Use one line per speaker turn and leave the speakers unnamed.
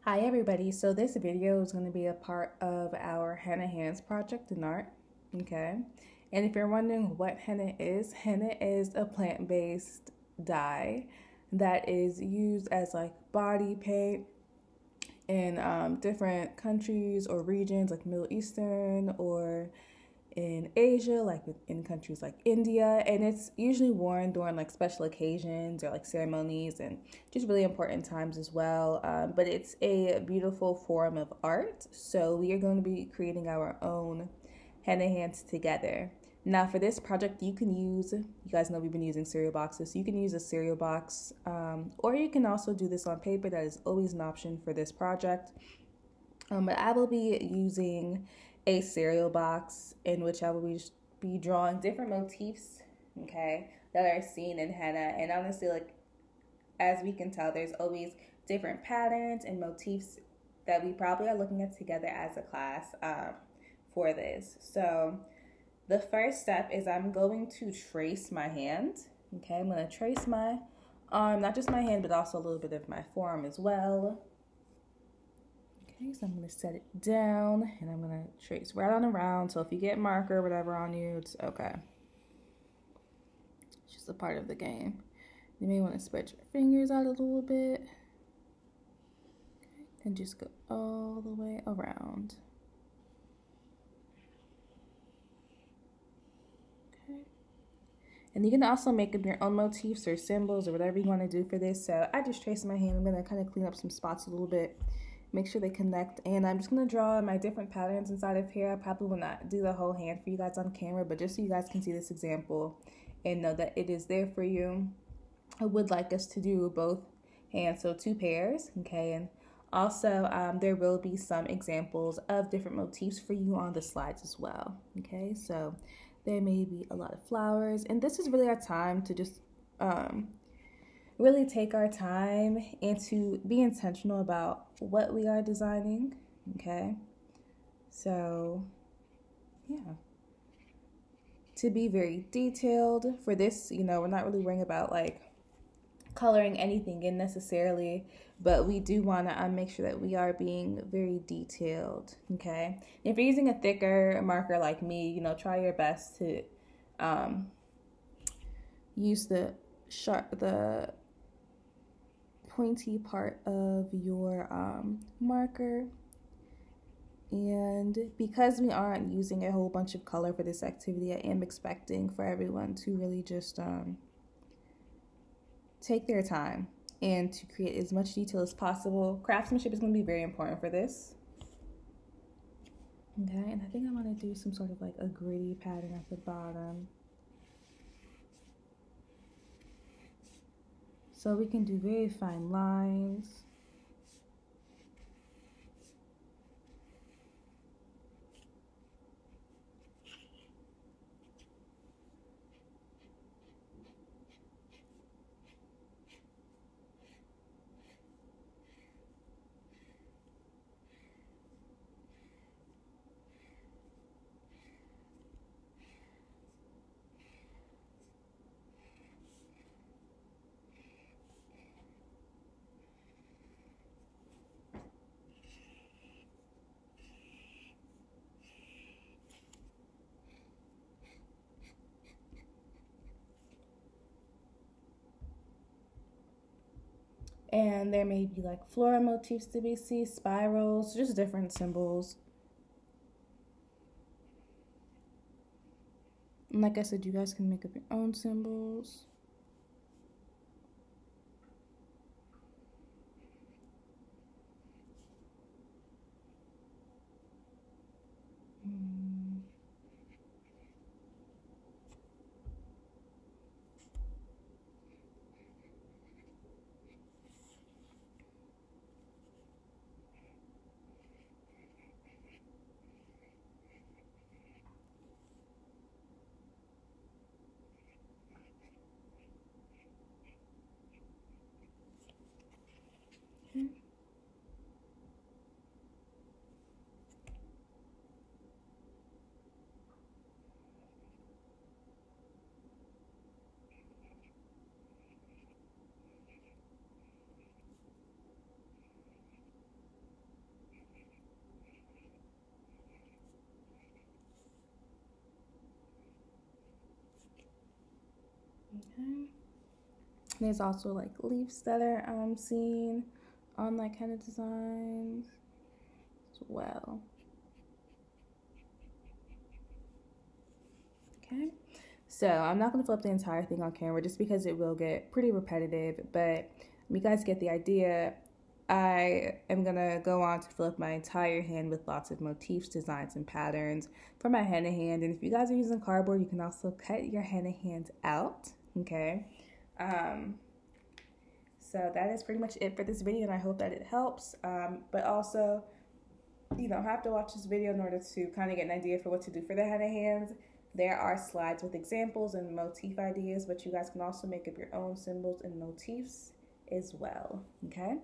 Hi everybody, so this video is going to be a part of our henna hands project in art, okay? And if you're wondering what henna is a plant-based dye that is used as like body paint in different countries or regions like Middle Eastern or in Asia, like in countries like India, and it's usually worn during like special occasions or like ceremonies and just really important times as well. But it's a beautiful form of art, so we are going to be creating our own henna hands together. Now, for this project, you can use, you guys know we've been using cereal boxes, so you can use a cereal box, or you can also do this on paper. That is always an option for this project. But I will be using a cereal box in which I will be drawing different motifs, okay, that are seen in henna. And honestly, like as we can tell, there's always different patterns and motifs that we probably are looking at together as a class for this. So the first step is I'm going to trace my hand. Okay, I'm going to trace my arm, not just my hand, but also a little bit of my forearm as well. Okay, so I'm going to set it down and I'm going to trace right on around. So if you get marker or whatever on you, it's okay. It's just a part of the game. You may want to spread your fingers out a little bit. Okay, and just go all the way around. Okay. And you can also make up your own motifs or symbols or whatever you want to do for this. So I just traced my hand. I'm going to kind of clean up some spots a little bit, make sure they connect, and I'm just going to draw my different patterns inside of here. I probably will not do the whole hand for you guys on camera, but just so you guys can see this example and know that it is there for you. I would like us to do both hands, so 2 pairs, okay? And also there will be some examples of different motifs for you on the slides as well, okay? So there may be a lot of flowers, and this is really our time to just really take our time and to be intentional about what we are designing, okay? So, yeah. To be very detailed for this, you know, we're not really worrying about like coloring anything in necessarily, but we do want to make sure that we are being very detailed, okay? If you're using a thicker marker like me, you know, try your best to use the pointy part of your marker. And because we aren't using a whole bunch of color for this activity, I am expecting for everyone to really just take their time and to create as much detail as possible. Craftsmanship is going to be very important for this. Okay, and I think I want to do some sort of like a gritty pattern at the bottom. So we can do very fine lines. And there may be like floral motifs to be seen, spirals, just different symbols. And like I said, you guys can make up your own symbols. Okay. Okay. There's also like leaves that are seen on like henna designs as well. Okay. So I'm not going to flip the entire thing on camera just because it will get pretty repetitive, but you guys get the idea. I am going to go on to fill up my entire hand with lots of motifs, designs, and patterns for my henna hand. And if you guys are using cardboard, you can also cut your henna hands out, okay? So that is pretty much it for this video, and I hope that it helps. But also, you don't have to watch this video in order to kind of get an idea for what to do for the henna hands. There are slides with examples and motif ideas, but you guys can also make up your own symbols and motifs as well, okay?